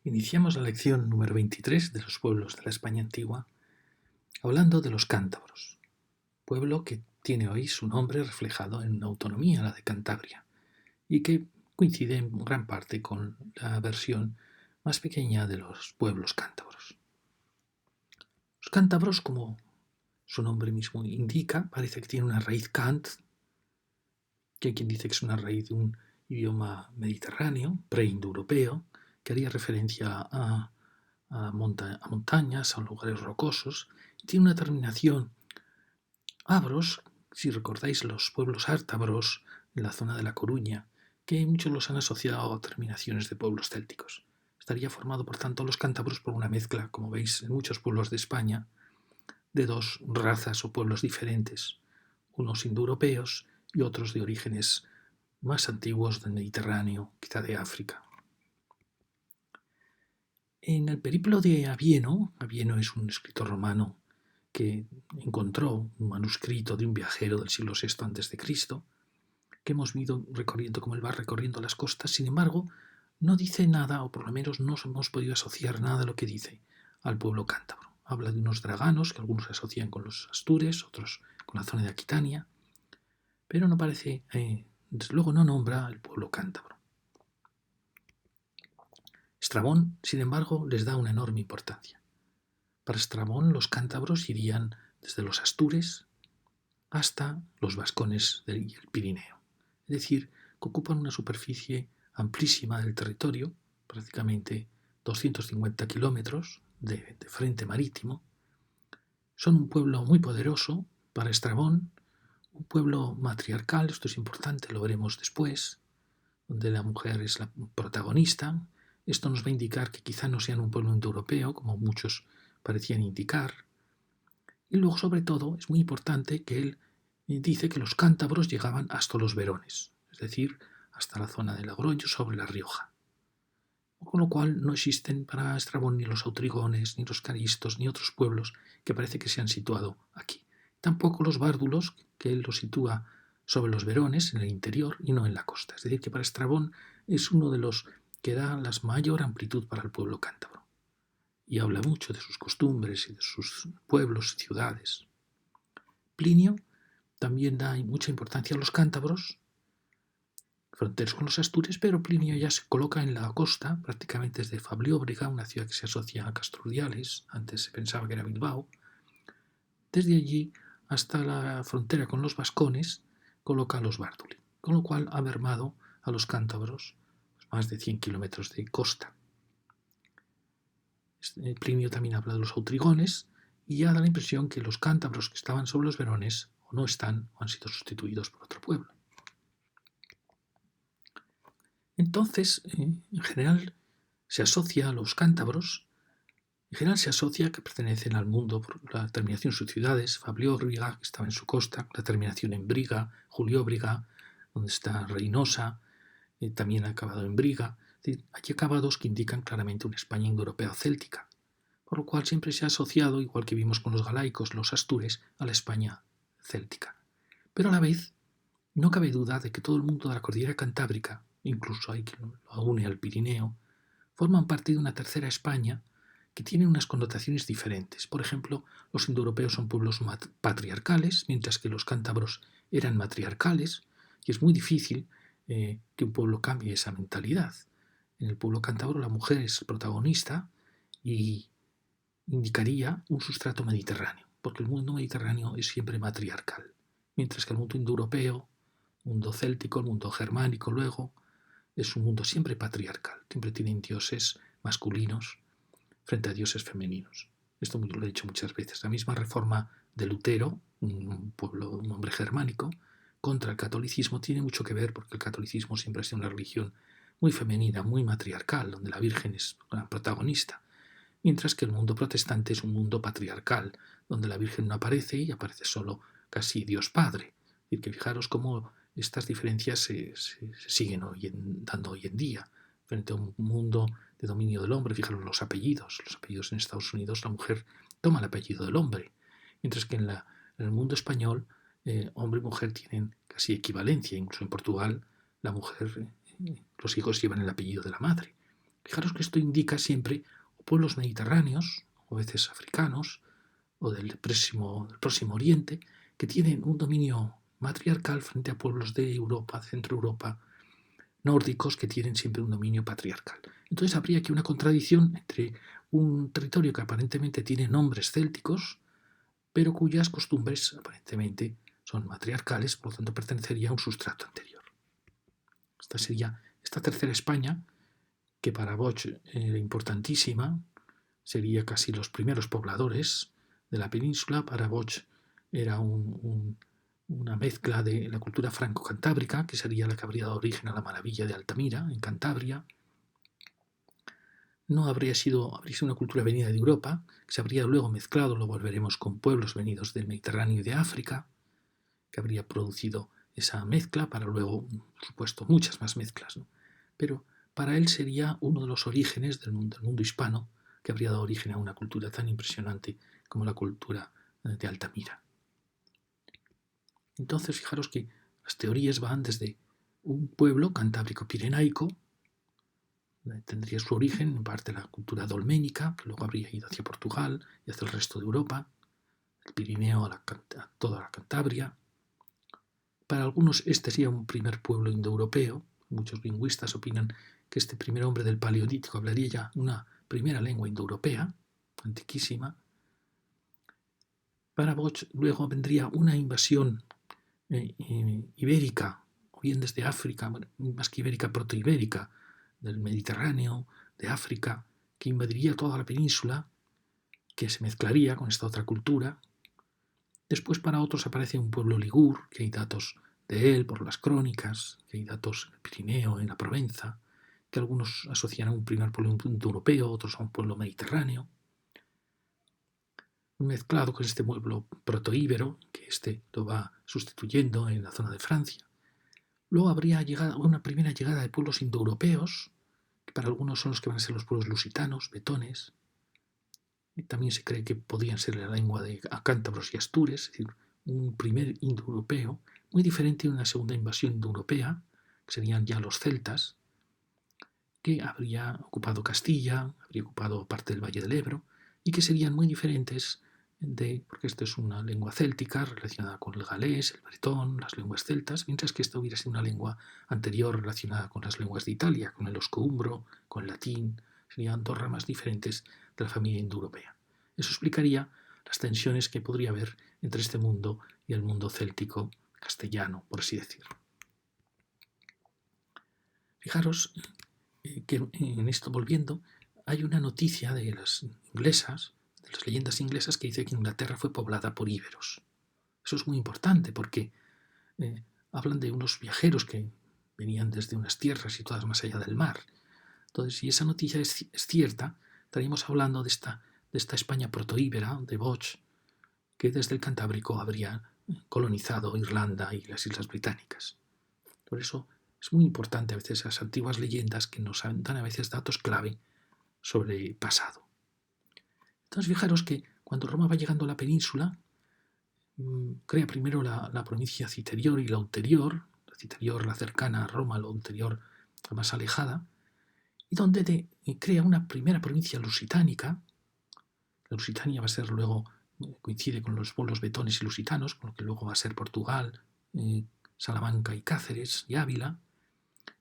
Iniciamos la lección número 23 de los pueblos de la España antigua, hablando de los cántabros, pueblo que tiene hoy su nombre reflejado en una autonomía, la de Cantabria, y que coincide en gran parte con la versión más pequeña de los pueblos cántabros. Los cántabros, como su nombre mismo indica, parece que tiene una raíz cant, que hay quien dice que es una raíz de un idioma mediterráneo, preindoeuropeo, que haría referencia a montañas, a lugares rocosos, y tiene una terminación abros, si recordáis los pueblos ártabros en la zona de La Coruña, que muchos los han asociado a terminaciones de pueblos célticos. Estaría formado, por tanto, los cántabros por una mezcla, como veis en muchos pueblos de España, de dos razas o pueblos diferentes, unos indoeuropeos y otros de orígenes más antiguos del Mediterráneo, quizá de África. En el periplo de Avieno es un escritor romano que encontró un manuscrito de un viajero del siglo VI a.C., que hemos ido recorriendo como él va recorriendo las costas. Sin embargo, no dice nada, o por lo menos no hemos podido asociar nada de lo que dice al pueblo cántabro. Habla de unos draganos, que algunos asocian con los astures, otros con la zona de Aquitania, pero no parece, desde luego no nombra al pueblo cántabro. Estrabón, sin embargo, les da una enorme importancia. Para Estrabón, los cántabros irían desde los Astures hasta los Vascones y el Pirineo. Es decir, que ocupan una superficie amplísima del territorio, prácticamente 250 kilómetros de frente marítimo. Son un pueblo muy poderoso para Estrabón, un pueblo matriarcal, esto es importante, lo veremos después, donde la mujer es la protagonista. Esto nos va a indicar que quizá no sean un pueblo indoeuropeo, como muchos parecían indicar. Y luego, sobre todo, es muy importante que él dice que los cántabros llegaban hasta los Verones, es decir, hasta la zona de Logroño, sobre La Rioja. Con lo cual no existen para Estrabón ni los autrigones, ni los caristos, ni otros pueblos que parece que se han situado aquí. Tampoco los bárdulos, que él los sitúa sobre los Verones, en el interior y no en la costa. Es decir, que para Estrabón es uno de los que da la mayor amplitud para el pueblo cántabro. Y habla mucho de sus costumbres y de sus pueblos y ciudades. Plinio también da mucha importancia a los cántabros, fronteros con los Astures, pero Plinio ya se coloca en la costa, prácticamente desde Fablióbriga, una ciudad que se asocia a Casturdiales, antes se pensaba que era Bilbao. Desde allí hasta la frontera con los vascones coloca a los bárduli, con lo cual ha mermado a los cántabros más de 100 kilómetros de costa. Plinio también habla de los autrigones y ya da la impresión que los cántabros que estaban sobre los Verones o no están o han sido sustituidos por otro pueblo. Entonces, en general, se asocia a los cántabros, en general se asocia que pertenecen al mundo por la terminación en sus ciudades, Fablióbriga, que estaba en su costa, la terminación en Briga, Julióbriga, donde está Reynosa, también ha acabado en Briga. Es decir, hay acabados que indican claramente una España indoeuropea céltica, por lo cual siempre se ha asociado, igual que vimos con los galaicos, los astures, a la España céltica. Pero a la vez, no cabe duda de que todo el mundo de la cordillera cantábrica, incluso hay quien lo une al Pirineo, forman parte de una tercera España que tiene unas connotaciones diferentes. Por ejemplo, los indoeuropeos son pueblos patriarcales, mientras que los cántabros eran matriarcales, y es muy difícil que un pueblo cambie esa mentalidad. En el pueblo cántabro la mujer es protagonista y indicaría un sustrato mediterráneo, porque el mundo mediterráneo es siempre matriarcal, mientras que el mundo indoeuropeo, mundo céltico, el mundo germánico luego, es un mundo siempre patriarcal, siempre tienen dioses masculinos frente a dioses femeninos. Esto lo he dicho muchas veces. La misma reforma de Lutero, un hombre germánico, contra el catolicismo tiene mucho que ver porque el catolicismo siempre ha sido una religión muy femenina, muy matriarcal, donde la Virgen es la protagonista, mientras que el mundo protestante es un mundo patriarcal, donde la Virgen no aparece y aparece solo casi Dios Padre. Es decir, que fijaros cómo estas diferencias se siguen dando hoy en día frente a un mundo de dominio del hombre. Fijaros los apellidos. Los apellidos en Estados Unidos, la mujer toma el apellido del hombre, mientras que en el mundo español hombre y mujer tienen casi equivalencia. Incluso en Portugal la mujer, los hijos llevan el apellido de la madre. Fijaros que esto indica siempre o pueblos mediterráneos, o a veces africanos, o del próximo Oriente, que tienen un dominio matriarcal frente a pueblos de Europa, Centro Europa, nórdicos, que tienen siempre un dominio patriarcal. Entonces habría aquí una contradicción entre un territorio que aparentemente tiene nombres célticos, pero cuyas costumbres aparentemente son matriarcales, por lo tanto pertenecería a un sustrato anterior. Esta sería esta tercera España, que para Bosch era importantísima, sería casi los primeros pobladores de la península. Para Bosch era una mezcla de la cultura franco-cantábrica, que sería la que habría dado origen a la maravilla de Altamira, en Cantabria. No habría sido una cultura venida de Europa, que se habría luego mezclado, lo volveremos, con pueblos venidos del Mediterráneo y de África, que habría producido esa mezcla para luego, por supuesto, muchas más mezclas, ¿no? Pero para él sería uno de los orígenes del mundo hispano, que habría dado origen a una cultura tan impresionante como la cultura de Altamira. Entonces, fijaros que las teorías van desde un pueblo cantábrico-pirenaico, tendría su origen en parte de la cultura dolménica, que luego habría ido hacia Portugal y hacia el resto de Europa, el Pirineo a toda la Cantabria. Para algunos este sería un primer pueblo indoeuropeo. Muchos lingüistas opinan que este primer hombre del Paleolítico hablaría ya una primera lengua indoeuropea, antiquísima. Para Bosch luego vendría una invasión ibérica, o bien desde África, bueno, más que ibérica, protoibérica, del Mediterráneo, de África, que invadiría toda la península, que se mezclaría con esta otra cultura. Después para otros aparece un pueblo ligur, que hay datos de él por las crónicas, que hay datos en el Pirineo, en la Provenza, que algunos asocian a un primer pueblo europeo, otros a un pueblo mediterráneo. Mezclado con este pueblo protoíbero, que este lo va sustituyendo en la zona de Francia. Luego habría una primera llegada de pueblos indoeuropeos, que para algunos son los que van a ser los pueblos lusitanos, betones. Y también se cree que podrían ser la lengua de cántabros y astures, es decir, un primer indoeuropeo, muy diferente de una segunda invasión indoeuropea, que serían ya los celtas, que habría ocupado Castilla, habría ocupado parte del Valle del Ebro, y que serían muy diferentes porque esto es una lengua céltica relacionada con el galés, el bretón, las lenguas celtas, mientras que esta hubiera sido una lengua anterior relacionada con las lenguas de Italia, con el osco-umbro, con el latín. Serían dos ramas diferentes de la familia indoeuropea. Eso explicaría las tensiones que podría haber entre este mundo y el mundo céltico castellano, por así decirlo. Fijaros que en esto, volviendo, hay una noticia de las inglesas, de las leyendas inglesas, que dice que Inglaterra fue poblada por íberos. Eso es muy importante porque hablan de unos viajeros que venían desde unas tierras situadas más allá del mar. Entonces, si esa noticia es cierta, estaríamos hablando de esta España protoíbera, de Bosch, que desde el Cantábrico habría colonizado Irlanda y las Islas Británicas. Por eso es muy importante a veces esas antiguas leyendas que nos dan a veces datos clave sobre el pasado. Entonces, fijaros que cuando Roma va llegando a la península, crea primero la provincia Citerior y la Ulterior, la Citerior la cercana a Roma, la Ulterior la más alejada, y donde crea una primera provincia lusitánica. La Lusitania va a ser luego, coincide con los pueblos betones y lusitanos, con lo que luego va a ser Portugal, Salamanca y Cáceres y Ávila,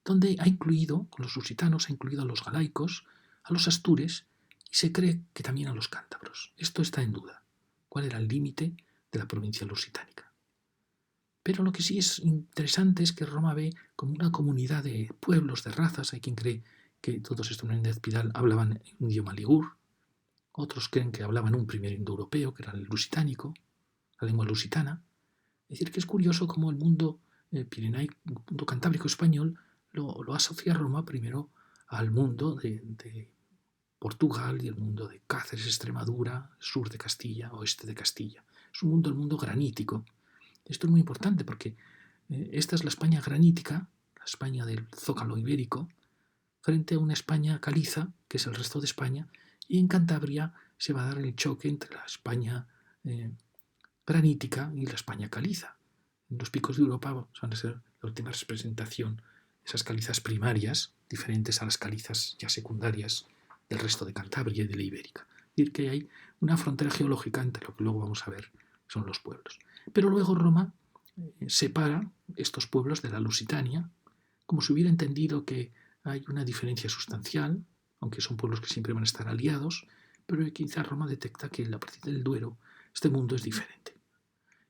donde ha incluido, con los lusitanos, ha incluido a los galaicos, a los astures y se cree que también a los cántabros. Esto está en duda. ¿Cuál era el límite de la provincia lusitánica? Pero lo que sí es interesante es que Roma ve como una comunidad de pueblos, de razas. Hay quien cree que todos estos en Pidal hablaban un idioma ligur, otros creen que hablaban un primer indoeuropeo, que era el lusitánico, la lengua lusitana. Es decir, que es curioso cómo el mundo pirenaico, el mundo cantábrico español, lo asocia Roma primero al mundo de Portugal y el mundo de Cáceres, Extremadura, sur de Castilla, oeste de Castilla. Es un mundo, el mundo granítico. Esto es muy importante porque esta es la España granítica, la España del zócalo ibérico, frente a una España caliza, que es el resto de España, y en Cantabria se va a dar el choque entre la España granítica y la España caliza. En los picos de Europa van a ser la última representación de esas calizas primarias, diferentes a las calizas ya secundarias del resto de Cantabria y de la Ibérica. Es decir, que hay una frontera geológica entre lo que luego vamos a ver son los pueblos. Pero luego Roma separa estos pueblos de la Lusitania, como si hubiera entendido que hay una diferencia sustancial, aunque son pueblos que siempre van a estar aliados, pero quizá Roma detecta que a partir del Duero este mundo es diferente.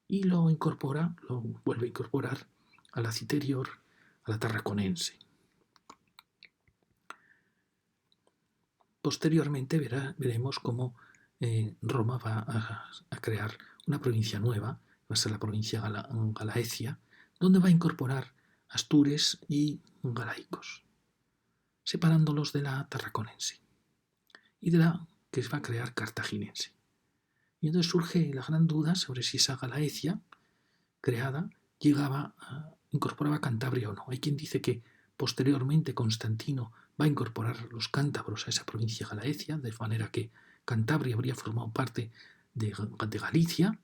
Y lo vuelve a incorporar a la citerior, a la tarraconense. Posteriormente veremos cómo Roma va a crear una provincia nueva, va a ser la provincia Galaecia, donde va a incorporar astures y galaicos, separándolos de la tarraconense y de la que va a crear cartaginense. Y entonces surge la gran duda sobre si esa Galaecia creada incorporaba Cantabria o no. Hay quien dice que posteriormente Constantino va a incorporar los cántabros a esa provincia Galaecia, de manera que Cantabria habría formado parte de Galicia.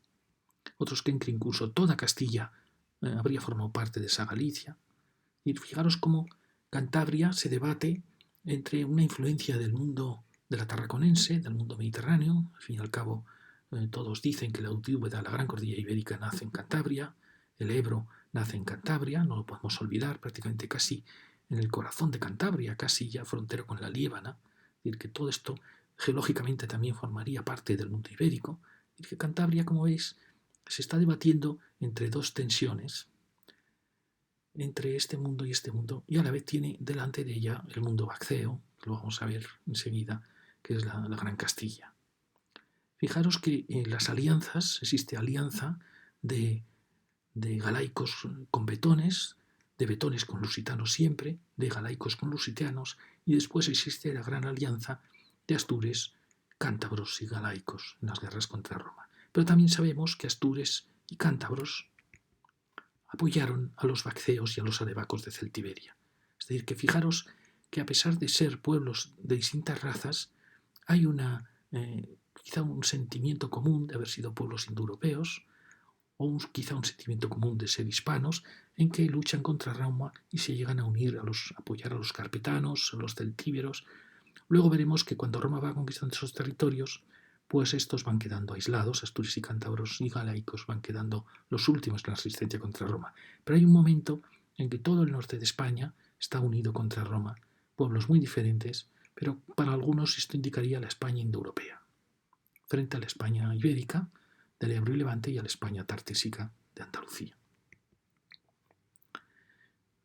Otros creen que incluso toda Castilla habría formado parte de esa Galicia. Y fijaros cómo Cantabria se debate entre una influencia del mundo de la tarraconense, del mundo mediterráneo. Al fin y al cabo, todos dicen que la Utiúbeda, la gran cordillera ibérica, nace en Cantabria. El Ebro nace en Cantabria, no lo podemos olvidar, prácticamente casi en el corazón de Cantabria, casi ya frontero con la Liébana. Es decir, que todo esto geológicamente también formaría parte del mundo ibérico. Es decir, que Cantabria, como veis, se está debatiendo entre dos tensiones, entre este mundo, y a la vez tiene delante de ella el mundo vacceo, que lo vamos a ver enseguida, que es la Gran Castilla. Fijaros que en las alianzas existe alianza de galaicos con betones, de betones con lusitanos siempre, de galaicos con lusitanos, y después existe la gran alianza de astures, cántabros y galaicos en las guerras contra Roma. Pero también sabemos que astures y cántabros apoyaron a los vacceos y a los arebacos de Celtiberia. Es decir, que fijaros que a pesar de ser pueblos de distintas razas, hay quizá un sentimiento común de haber sido pueblos indoeuropeos, o quizá un sentimiento común de ser hispanos, en que luchan contra Roma y se llegan a unir, apoyar a los carpetanos, a los celtíberos. Luego veremos que cuando Roma va conquistando esos territorios, pues estos van quedando aislados, astures y cántabros y galaicos van quedando los últimos en la resistencia contra Roma. Pero hay un momento en que todo el norte de España está unido contra Roma, pueblos muy diferentes, pero para algunos esto indicaría la España indoeuropea, frente a la España ibérica, del Ebro y Levante, y a la España tartésica de Andalucía.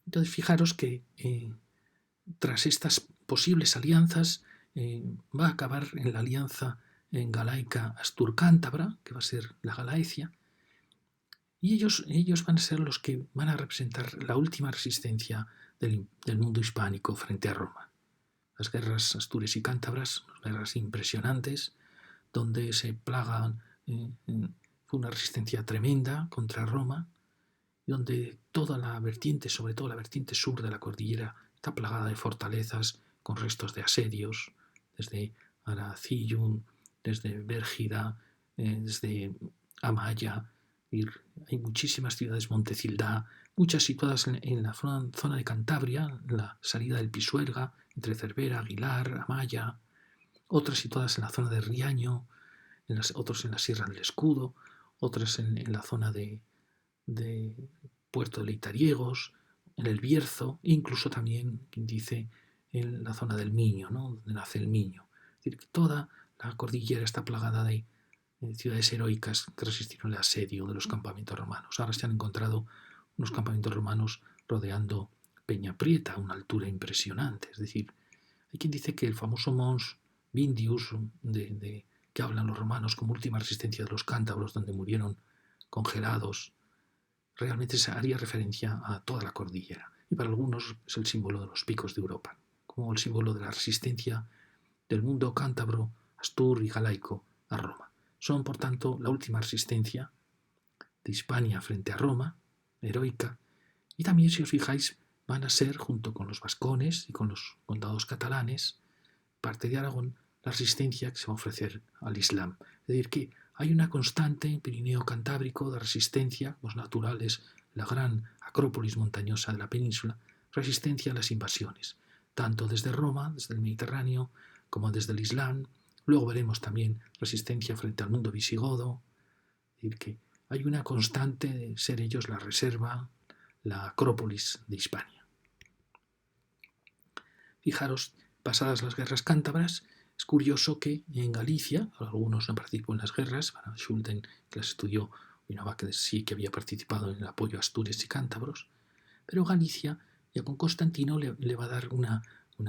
Entonces fijaros que tras estas posibles alianzas va a acabar en la alianza en galaica astur-cántabra, que va a ser la Galaecia, y ellos van a ser los que van a representar la última resistencia del mundo hispánico frente a Roma. Las guerras astures y cántabras, guerras impresionantes, donde se plagan, fue una resistencia tremenda contra Roma, donde toda la vertiente, sobre todo la vertiente sur de la cordillera, está plagada de fortalezas con restos de asedios, desde Aracillum, desde Bérgida, desde Amaya. Hay muchísimas ciudades, Montecildá, muchas situadas en la zona de Cantabria, la salida del Pisuerga, entre Cervera, Aguilar, Amaya, otras situadas en la zona de Riaño, otros en la Sierra del Escudo, otras en la zona de Puerto de Leitariegos, en el Bierzo, incluso también, quien dice, en la zona del Miño, ¿no?, donde nace el Miño. Es decir, que toda la cordillera está plagada de ciudades heroicas que resistieron el asedio de los campamentos romanos. Ahora se han encontrado unos campamentos romanos rodeando Peña Prieta a una altura impresionante. Es decir, hay quien dice que el famoso Mons Vindius, que hablan los romanos como última resistencia de los cántabros, donde murieron congelados, realmente se haría referencia a toda la cordillera. Y para algunos es el símbolo de los picos de Europa, como el símbolo de la resistencia del mundo cántabro, astur y galaico a Roma. Son, por tanto, la última resistencia de Hispania frente a Roma, heroica, y también, si os fijáis, van a ser, junto con los vascones y con los condados catalanes, parte de Aragón, la resistencia que se va a ofrecer al Islam. Es decir, que hay una constante en Pirineo Cantábrico de resistencia, los naturales, la gran acrópolis montañosa de la península, resistencia a las invasiones. tanto desde Roma, desde el Mediterráneo, como desde el Islam. Luego veremos también resistencia frente al mundo visigodo. Es decir, que hay una constante de ser ellos la reserva, la acrópolis de Hispania. Fijaros, pasadas las guerras cántabras, es curioso que en Galicia, algunos no participó en las guerras, Van Schulten, que las estudió, opinaba que sí que había participado en el apoyo a Asturias y cántabros, pero Galicia ya con Constantino le va a dar un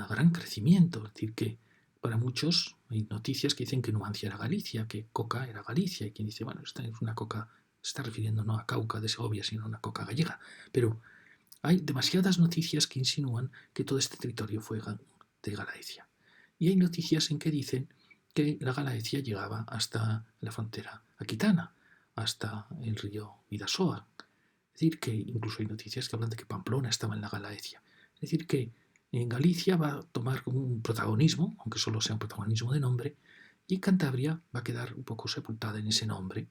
gran crecimiento. Es decir, que para muchos hay noticias que dicen que Numancia era Galicia, que Coca era Galicia, y quien dice, bueno, esta es una coca, se está refiriendo no a Cauca de Segovia, sino a una coca gallega. Pero hay demasiadas noticias que insinúan que todo este territorio fue de Galicia. Y hay noticias en que dicen que la Galicia llegaba hasta la frontera aquitana, hasta el río Bidasoa. Es decir, que incluso hay noticias que hablan de que Pamplona estaba en la Galicia. Es decir, que en Galicia va a tomar un protagonismo, aunque solo sea un protagonismo de nombre, y Cantabria va a quedar un poco sepultada en ese nombre,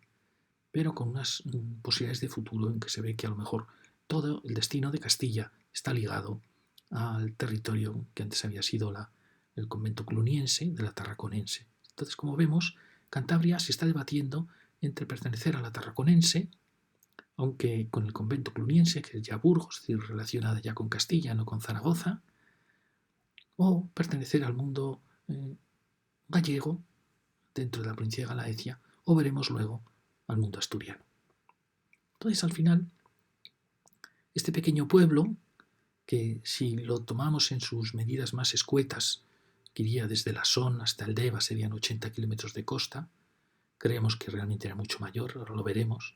pero con unas posibilidades de futuro en que se ve que a lo mejor todo el destino de Castilla está ligado al territorio que antes había sido el convento cluniense de la tarraconense. Entonces, como vemos, Cantabria se está debatiendo entre pertenecer a la tarraconense, aunque con el convento cluniense, que es ya Burgos, es decir, relacionada ya con Castilla, no con Zaragoza, o pertenecer al mundo gallego, dentro de la provincia de Galicia, o veremos luego al mundo asturiano. Entonces, al final, este pequeño pueblo, que si lo tomamos en sus medidas más escuetas, que iría desde la Son hasta el Deva, serían 80 kilómetros de costa, creemos que realmente era mucho mayor, ahora lo veremos,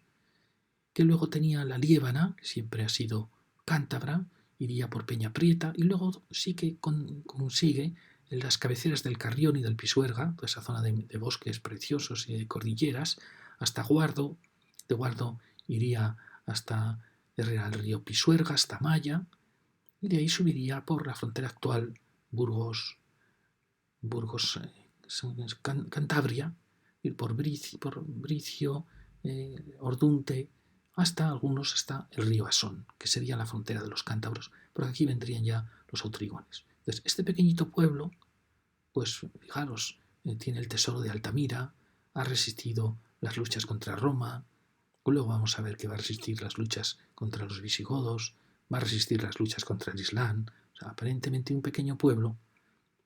que luego tenía la Liébana, que siempre ha sido cántabra, iría por Peña Prieta, y luego sí que consigue en las cabeceras del Carrión y del Pisuerga, toda esa zona de bosques preciosos y de cordilleras, hasta Guardo. De Guardo iría hasta el río Pisuerga, hasta Maya, y de ahí subiría por la frontera actual Burgos, Cantabria, ir por Bricio, Ordunte, hasta el río Asón, que sería la frontera de los cántabros, pero aquí vendrían ya los autrigones. Entonces, este pequeñito pueblo, pues fijaros, tiene el tesoro de Altamira, ha resistido las luchas contra Roma, luego vamos a ver que va a resistir las luchas contra los visigodos, va a resistir las luchas contra el Islam, o sea, aparentemente un pequeño pueblo,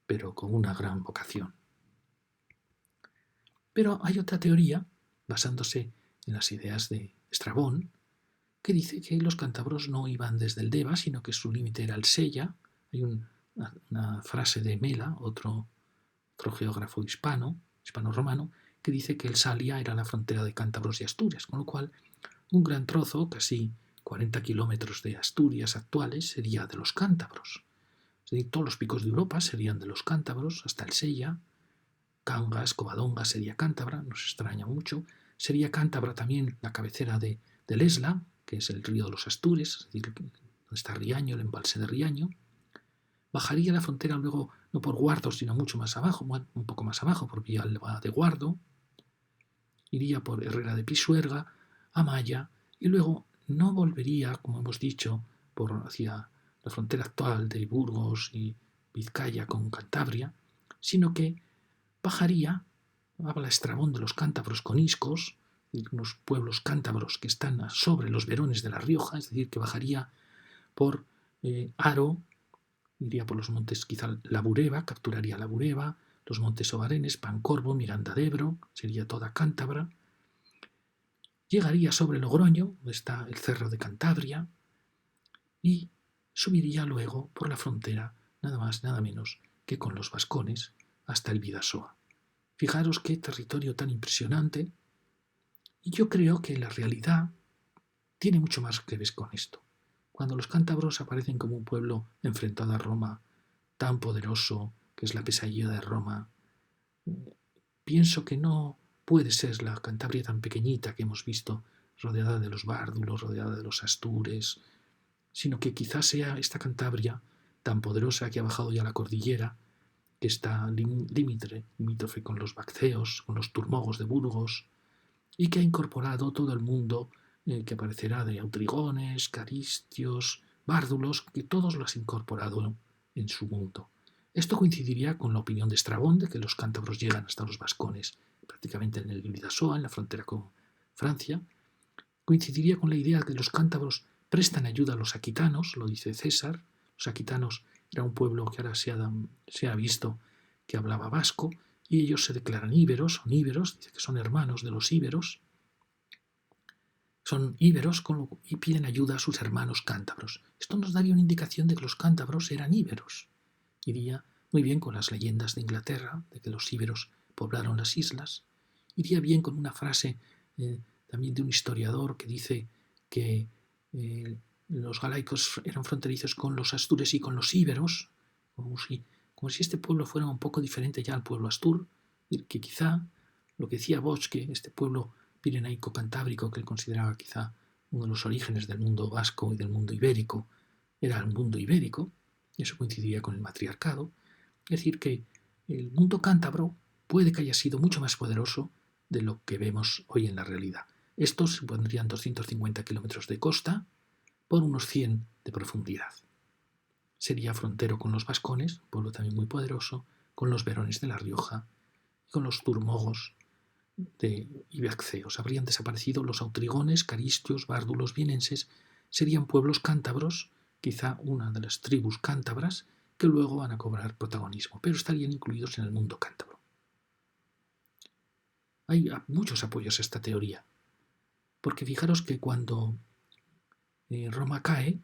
pero con una gran vocación. Pero hay otra teoría, basándose en las ideas de Estrabón, que dice que los cántabros no iban desde el Deva, sino que su límite era el Sella. Hay una frase de Mela, otro geógrafo hispano-romano, que dice que el Salia era la frontera de cántabros y Asturias, con lo cual un gran trozo, casi 40 kilómetros de Asturias actuales, sería de los cántabros. Es decir, todos los picos de Europa serían de los cántabros, hasta el Sella. Cangas, Covadonga sería cántabra, nos extraña mucho. Sería cántabra también la cabecera del Esla, que es el río de los Astures, es decir, donde está Riaño, el embalse de Riaño. Bajaría la frontera luego no por Guardo, sino mucho más abajo, un poco más abajo, por Villalba de Guardo. Iría por Herrera de Pisuerga, Amaya, y luego no volvería, como hemos dicho, hacia la frontera actual de Burgos y Vizcaya con Cantabria, sino que bajaría, habla Estrabón de los cántabros coniscos, unos pueblos cántabros que están sobre los verones de La Rioja, es decir, que bajaría por Haro, iría por los montes, quizá la Bureba, capturaría la Bureba, los montes Obarenes, Pancorbo, Miranda de Ebro, sería toda cántabra. Llegaría sobre Logroño, donde está el Cerro de Cantabria, y subiría luego por la frontera, nada más, nada menos que con los vascones, hasta el Bidasoa. Fijaros qué territorio tan impresionante, y yo creo que la realidad tiene mucho más que ver con esto. Cuando los cántabros aparecen como un pueblo enfrentado a Roma, tan poderoso que es la pesadilla de Roma, pienso que no puede ser la Cantabria tan pequeñita que hemos visto, rodeada de los bárdulos, rodeada de los astures, sino que quizás sea esta Cantabria tan poderosa que ha bajado ya la cordillera, que está limítrofe con los Bacceos, con los Turmogos de Burgos, y que ha incorporado todo el mundo que aparecerá de autrigones, caristios, bárdulos, que todos los ha incorporado en su mundo. Esto coincidiría con la opinión de Estrabón de que los cántabros llegan hasta los vascones, prácticamente en el Bidasoa, en la frontera con Francia. Coincidiría con la idea de que los cántabros prestan ayuda a los aquitanos, lo dice César. Los aquitanos era un pueblo que ahora se ha visto que hablaba vasco, y ellos se declaran íberos, dice que son hermanos de los íberos, son íberos y piden ayuda a sus hermanos cántabros. Esto nos daría una indicación de que los cántabros eran íberos. Iría muy bien con las leyendas de Inglaterra, de que los íberos poblaron las islas. Iría bien con una frase también de un historiador que dice que los galaicos eran fronterizos con los astures y con los íberos, como si este pueblo fuera un poco diferente ya al pueblo astur, que quizá lo que decía Bosch, que este pueblo pirenaico-cantábrico, que él consideraba quizá uno de los orígenes del mundo vasco y del mundo ibérico, era el mundo ibérico, y eso coincidía con el matriarcado. Es decir, que el mundo cántabro puede que haya sido mucho más poderoso de lo que vemos hoy en la realidad. Estos supondrían 250 kilómetros de costa por unos 100 de profundidad. Sería frontero con los vascones, un pueblo también muy poderoso, con los verones de La Rioja y con los turmogos de Iberceos. Habrían desaparecido los autrigones, caristios, bárdulos, vienenses. Serían pueblos cántabros, quizá una de las tribus cántabras, que luego van a cobrar protagonismo, pero estarían incluidos en el mundo cántabro. Hay muchos apoyos a esta teoría, porque fijaros que cuando Roma cae,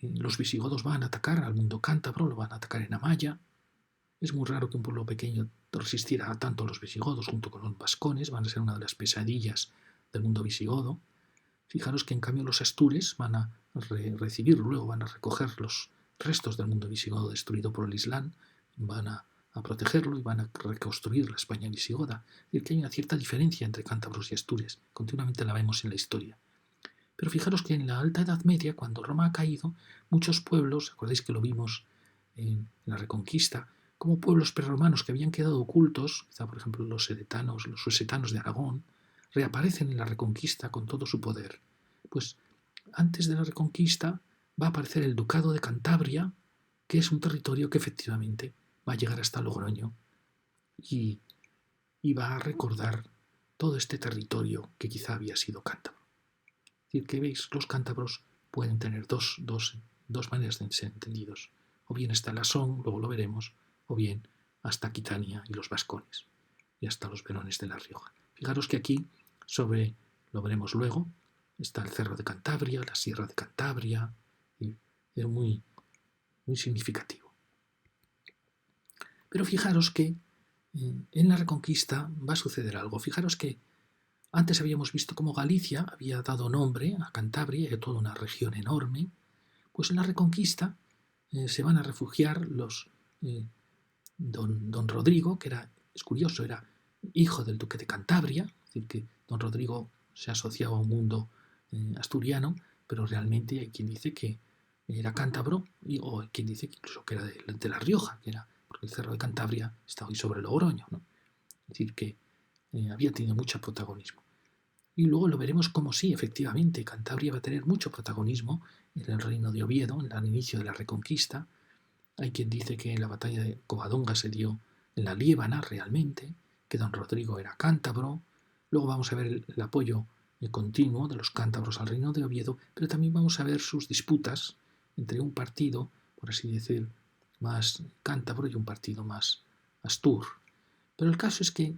los visigodos van a atacar al mundo cántabro, lo van a atacar en Amaya. Es muy raro que un pueblo pequeño resistiera tanto a los visigodos junto con los vascones, van a ser una de las pesadillas del mundo visigodo. Fijaros que en cambio los astures van a recibir, luego van a recoger los restos del mundo visigodo destruido por el Islam, van a protegerlo y van a reconstruir la España visigoda. Es decir, que hay una cierta diferencia entre cántabros y astures, continuamente la vemos en la historia. Pero fijaros que en la Alta Edad Media, cuando Roma ha caído, muchos pueblos, acordáis que lo vimos en la Reconquista, como pueblos prerromanos que habían quedado ocultos, quizá por ejemplo los suesetanos de Aragón, reaparecen en la Reconquista con todo su poder. Pues antes de la Reconquista va a aparecer el Ducado de Cantabria, que es un territorio que efectivamente va a llegar hasta Logroño y va a recordar todo este territorio que quizá había sido cántabro. Es decir, que veis, los cántabros pueden tener dos maneras de ser entendidos. O bien hasta el Asón, luego lo veremos, o bien hasta Aquitania y los vascones, y hasta los verones de La Rioja. Fijaros que aquí, lo veremos luego, está el Cerro de Cantabria, la Sierra de Cantabria, y es muy, muy significativo. Pero fijaros que en la Reconquista va a suceder algo. Fijaros que antes habíamos visto cómo Galicia había dado nombre a Cantabria y a toda una región enorme. Pues en la Reconquista se van a refugiar los don Rodrigo, que es curioso, era hijo del duque de Cantabria, es decir, que don Rodrigo se asociaba a un mundo asturiano, pero realmente hay quien dice que era cántabro, o hay quien dice que incluso que era de La Rioja, que era porque el Cerro de Cantabria está hoy sobre Logroño, ¿no? Es decir, que había tenido mucho protagonismo. Y luego lo veremos como sí, efectivamente, Cantabria va a tener mucho protagonismo en el reino de Oviedo, en el inicio de la Reconquista. Hay quien dice que la batalla de Covadonga se dio en la Liébana realmente, que don Rodrigo era cántabro. Luego vamos a ver el apoyo continuo de los cántabros al reino de Oviedo, pero también vamos a ver sus disputas entre un partido, por así decir, más cántabro y un partido más astur. Pero el caso es que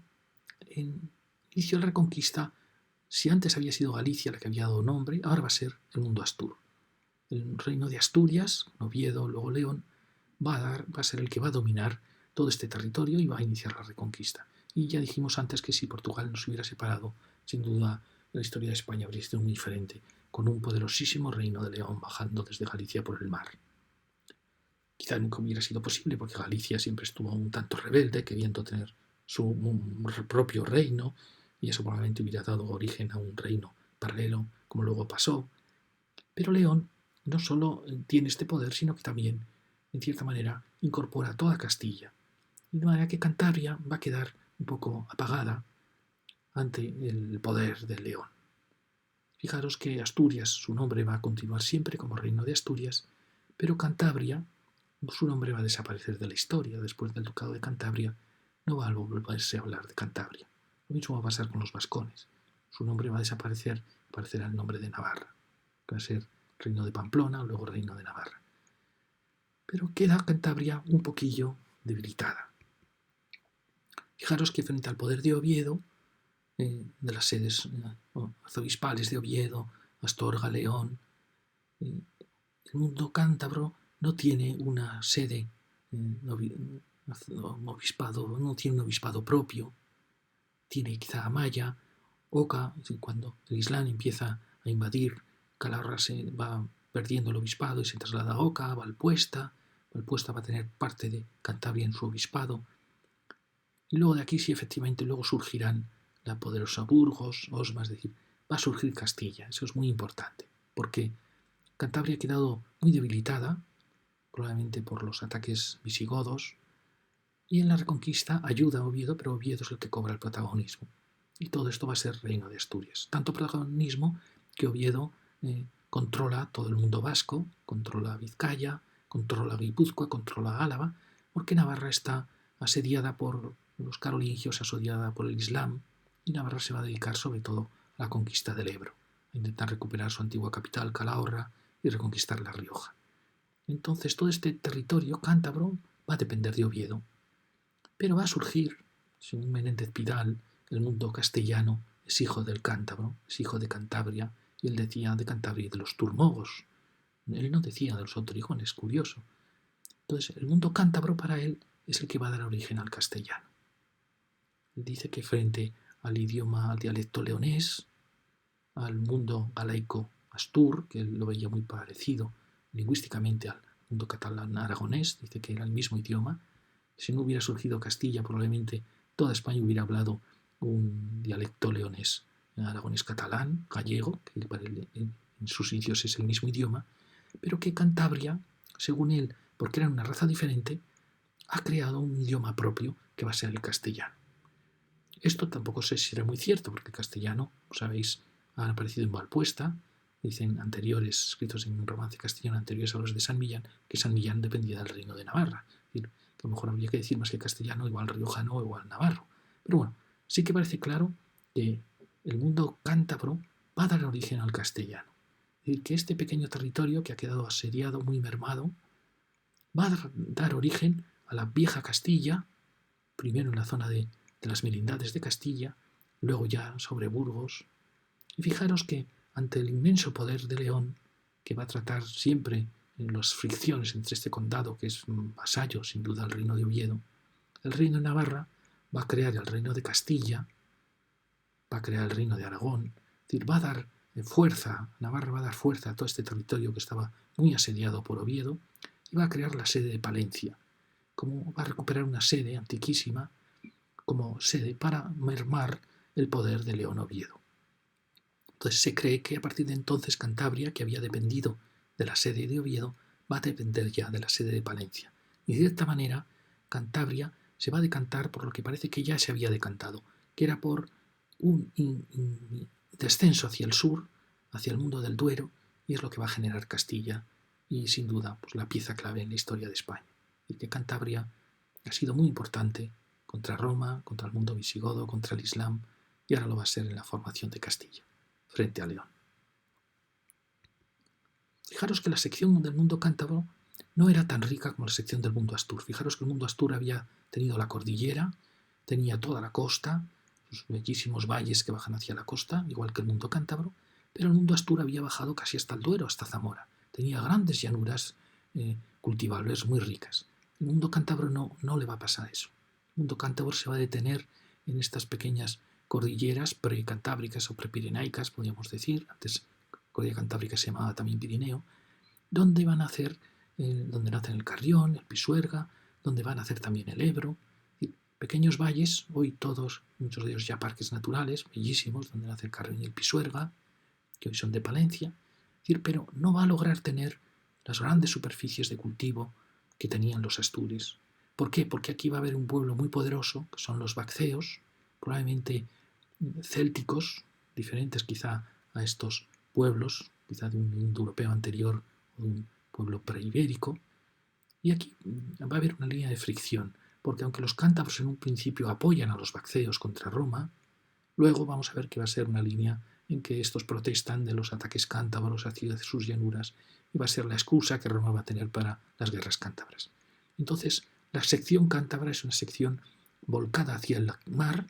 en el inicio de la Reconquista, si antes había sido Galicia la que había dado nombre, ahora va a ser el mundo astur. El reino de Asturias, Oviedo, luego León, va a ser el que va a dominar todo este territorio y va a iniciar la Reconquista. Y ya dijimos antes que si Portugal nos hubiera separado, sin duda la historia de España habría sido muy diferente, con un poderosísimo reino de León bajando desde Galicia por el mar. Quizá nunca hubiera sido posible porque Galicia siempre estuvo un tanto rebelde, queriendo tener su propio reino, y eso probablemente hubiera dado origen a un reino paralelo, como luego pasó. Pero León no solo tiene este poder, sino que también, en cierta manera, incorpora toda Castilla. De manera que Cantabria va a quedar un poco apagada ante el poder de León. Fijaros que Asturias, su nombre va a continuar siempre como reino de Asturias, pero Cantabria su nombre va a desaparecer de la historia. Después del ducado de Cantabria no va a volverse a hablar de Cantabria. Lo mismo va a pasar con los vascones. Su nombre va a desaparecer, aparecerá el nombre de Navarra, que va a ser Reino de Pamplona, luego Reino de Navarra. Pero queda Cantabria un poquillo debilitada. Fijaros que frente al poder de Oviedo, de las sedes arzobispales de Oviedo, Astorga, León, el mundo cántabro no tiene una sede, obispado, no tiene un obispado propio, tiene quizá Amaya, Oca, cuando el Islam empieza a invadir, Calahorra se va perdiendo el obispado y se traslada a Oca, Valpuesta va a tener parte de Cantabria en su obispado, y luego de aquí sí efectivamente luego surgirán la poderosa Burgos, Osma, es decir, va a surgir Castilla, eso es muy importante, porque Cantabria ha quedado muy debilitada, probablemente por los ataques visigodos, y en la Reconquista ayuda a Oviedo, pero Oviedo es el que cobra el protagonismo. Y todo esto va a ser reino de Asturias. Tanto protagonismo que Oviedo controla todo el mundo vasco, controla Vizcaya, controla Guipúzcoa, controla Álava, porque Navarra está asediada por los carolingios, asediada por el Islam, y Navarra se va a dedicar sobre todo a la conquista del Ebro, a intentar recuperar su antigua capital, Calahorra, y reconquistar La Rioja. Entonces todo este territorio cántabro va a depender de Oviedo, pero va a surgir, según Menéndez Pidal, el mundo castellano es hijo del cántabro, es hijo de Cantabria, y él decía de Cantabria y de los turmogos. Él no decía de los autorigones, curioso. Entonces, el mundo cántabro para él es el que va a dar origen al castellano. Él dice que frente al idioma, al dialecto leonés, al mundo galaico astur, que él lo veía muy parecido lingüísticamente al mundo catalán aragonés, dice que era el mismo idioma. Si no hubiera surgido Castilla, probablemente toda España hubiera hablado un dialecto leonés, aragonés catalán, gallego, que en sus inicios es el mismo idioma, pero que Cantabria, según él, porque eran una raza diferente, ha creado un idioma propio que va a ser el castellano. Esto tampoco sé si será muy cierto, porque el castellano, sabéis, ha aparecido en Valpuesta, dicen anteriores, escritos en un romance castellano anteriores a los de San Millán, que San Millán dependía del reino de Navarra. Es decir, que a lo mejor habría que decir más que castellano, igual riojano o igual navarro. Pero bueno, sí que parece claro que el mundo cántabro va a dar origen al castellano. Es decir, que este pequeño territorio que ha quedado asediado, muy mermado, va a dar origen a la vieja Castilla, primero en la zona de las merindades de Castilla, luego ya sobre Burgos. Y fijaros que ante el inmenso poder de León, que va a tratar siempre en las fricciones entre este condado, que es vasallo sin duda al reino de Oviedo, el reino de Navarra va a crear el reino de Castilla, va a crear el reino de Aragón, es decir, va a dar fuerza, Navarra va a dar fuerza a todo este territorio que estaba muy asediado por Oviedo, y va a crear la sede de Palencia, como va a recuperar una sede antiquísima como sede para mermar el poder de León Oviedo. Entonces se cree que a partir de entonces Cantabria, que había dependido de la sede de Oviedo, va a depender ya de la sede de Palencia. Y de esta manera Cantabria se va a decantar por lo que parece que ya se había decantado, que era por un descenso hacia el sur, hacia el mundo del Duero, y es lo que va a generar Castilla y sin duda pues, la pieza clave en la historia de España. Y que Cantabria ha sido muy importante contra Roma, contra el mundo visigodo, contra el Islam, y ahora lo va a ser en la formación de Castilla, frente a León. Fijaros que la sección del mundo cántabro no era tan rica como la sección del mundo astur. Fijaros que el mundo astur había tenido la cordillera, tenía toda la costa, sus bellísimos valles que bajan hacia la costa, igual que el mundo cántabro, pero el mundo astur había bajado casi hasta el Duero, hasta Zamora. Tenía grandes llanuras cultivables muy ricas. El mundo cántabro no le va a pasar eso. El mundo cántabro se va a detener en estas pequeñas cordilleras precantábricas o prepirenaicas, podríamos decir. Antes cordillera cantábrica se llamaba también Pirineo, donde van a hacer, donde nacen el Carrión, el Pisuerga, donde van a hacer también el Ebro. Y pequeños valles, hoy todos, muchos de ellos ya parques naturales, bellísimos, donde nace el Carrión y el Pisuerga, que hoy son de Palencia, pero no va a lograr tener las grandes superficies de cultivo que tenían los astures. ¿Por qué? Porque aquí va a haber un pueblo muy poderoso, que son los vacceos, probablemente célticos, diferentes quizá a estos pueblos, quizá de un mundo europeo anterior o de un pueblo preibérico, Y aquí va a haber una línea de fricción, porque aunque los cántabros en un principio apoyan a los vacceos contra Roma, luego vamos a ver que va a ser una línea en que estos protestan de los ataques cántabros hacia sus llanuras y va a ser la excusa que Roma va a tener para las guerras cántabras. Entonces, la sección cántabra es una sección volcada hacia el mar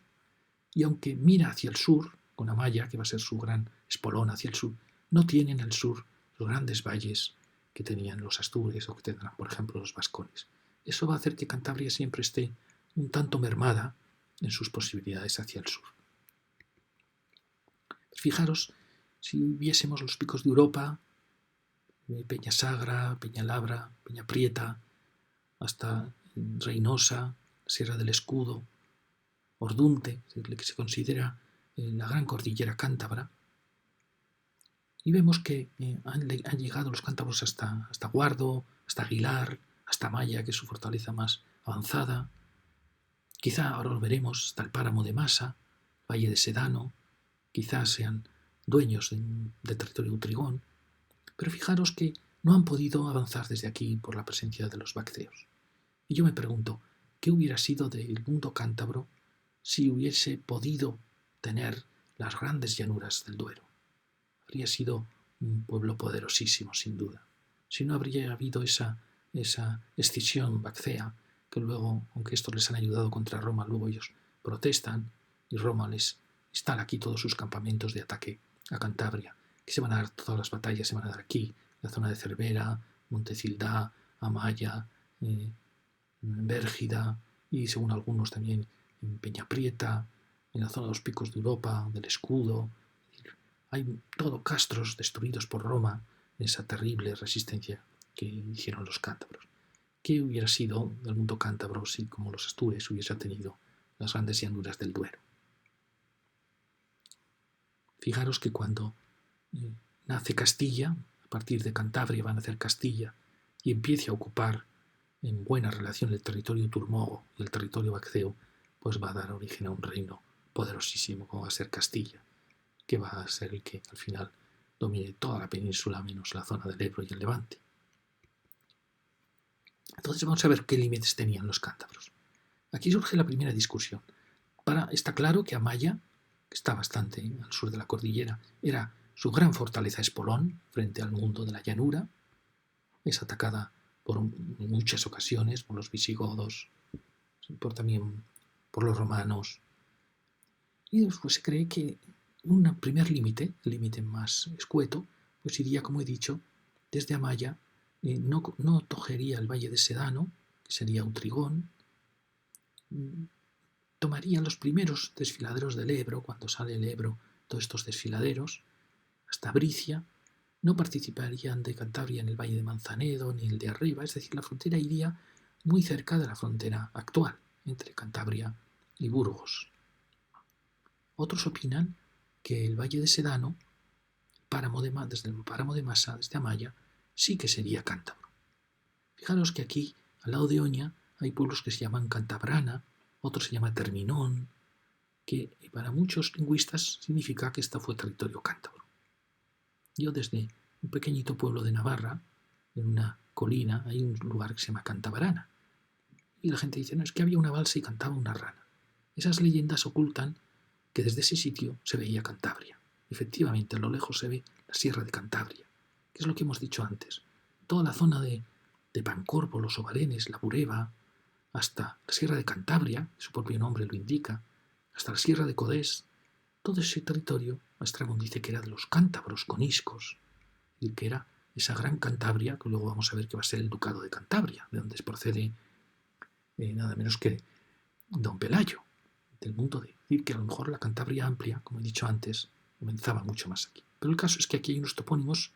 y aunque mira hacia el sur, con Amaya, que va a ser su gran espolón hacia el sur, no tiene en el sur los grandes valles que tenían los astures o que tendrán, por ejemplo, los vascones. Eso va a hacer que Cantabria siempre esté un tanto mermada en sus posibilidades hacia el sur. Fijaros, si viésemos los picos de Europa, Peña Sagra, Peña Labra, Peña Prieta, hasta Reynosa, Sierra del Escudo, Ordunte, que se considera la gran cordillera cántabra, y vemos que han llegado los cántabros hasta Guardo, hasta Aguilar, hasta Maya, que es su fortaleza más avanzada. Quizá ahora lo veremos hasta el páramo de Masa, Valle de Sedano, quizás sean dueños del territorio de Utrigón, pero fijaros que no han podido avanzar desde aquí por la presencia de los vacceos. Y yo me pregunto, ¿qué hubiera sido del mundo cántabro si hubiese podido tener las grandes llanuras del Duero? Habría sido un pueblo poderosísimo, sin duda. Si no habría habido esa escisión vaccea, que luego, aunque estos les han ayudado contra Roma, luego ellos protestan y Roma les instala aquí todos sus campamentos de ataque a Cantabria, que se van a dar todas las batallas, se van a dar aquí, en la zona de Cervera, Montecildá, Amaya, Bérgida y, según algunos, también en Peñaprieta, en la zona de los picos de Europa, del Escudo. Hay todo castros destruidos por Roma en esa terrible resistencia que hicieron los cántabros. ¿Qué hubiera sido del mundo cántabro si, como los astures, hubiese tenido las grandes llanuras del Duero? Fijaros que cuando nace Castilla, a partir de Cantabria va a nacer Castilla y empiece a ocupar en buena relación el territorio turmogo y el territorio vacceo, pues va a dar origen a un reino poderosísimo como va a ser Castilla, que va a ser el que al final domine toda la península menos la zona del Ebro y el Levante. Entonces vamos a ver qué límites tenían los cántabros. Aquí surge la primera discusión. Está claro que Amaya, que está bastante al sur de la cordillera, era su gran fortaleza Espolón frente al mundo de la llanura. Es atacada por muchas ocasiones por los visigodos, también por los romanos. Y después se cree que un primer límite, el límite más escueto, pues iría, como he dicho, desde Amaya, no tocaría el Valle de Sedano, que sería Utrigón, tomaría los primeros desfiladeros del Ebro, cuando sale el Ebro, todos estos desfiladeros, hasta Bricia. No participarían de Cantabria en el Valle de Manzanedo ni el de arriba, es decir, la frontera iría muy cerca de la frontera actual entre Cantabria y Burgos. Otros opinan que el Valle de Sedano, desde el páramo de Masa, desde Amaya, sí que sería cántabro. Fijaros que aquí, al lado de Oña, hay pueblos que se llaman Cantabrana, otro se llama Terminón, que para muchos lingüistas significa que esto fue territorio cántabro. Yo desde un pequeñito pueblo de Navarra, en una colina, hay un lugar que se llama Cantabrana. Y la gente dice, no, es que había una balsa y cantaba una rana. Esas leyendas ocultan que desde ese sitio se veía Cantabria. Efectivamente, a lo lejos se ve la Sierra de Cantabria, que es lo que hemos dicho antes. Toda la zona de Pancorbo, los Obarenes, la Bureba, hasta la Sierra de Cantabria, su propio nombre lo indica, hasta la Sierra de Codés, todo ese territorio, Estrabón dice que era de los cántabros coniscos, y que era esa gran Cantabria, que luego vamos a ver que va a ser el Ducado de Cantabria, de donde procede nada menos que Don Pelayo, del mundo de decir que a lo mejor la Cantabria amplia, como he dicho antes, comenzaba mucho más aquí. Pero el caso es que aquí hay unos topónimos,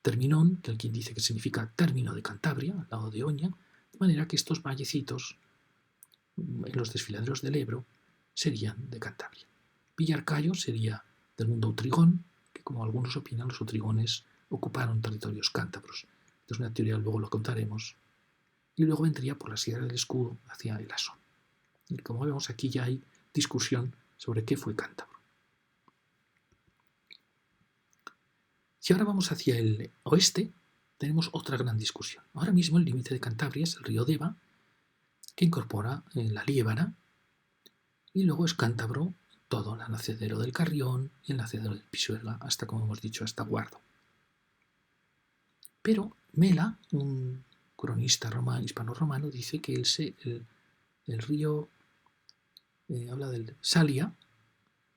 Terminón, que alguien dice que significa término de Cantabria, al lado de Oña, de manera que estos vallecitos en los desfiladeros del Ebro serían de Cantabria. Villarcayo sería del mundo utrigón, que como algunos opinan, los utrigones ocuparon territorios cántabros. Esto es una teoría, luego lo contaremos. Y luego vendría por la Sierra del Escudo hacia el Asón. Y como vemos, aquí ya hay discusión sobre qué fue cántabro. Si ahora vamos hacia el oeste, tenemos otra gran discusión. Ahora mismo el límite de Cantabria es el río Deva, que incorpora la Liébana, y luego es cántabro todo, el nacedero del Carrión y el nacedero del Pisuerga, hasta, como hemos dicho, hasta Guardo. Pero Mela, un cronista hispano-romano, dice que el río, habla del Salia,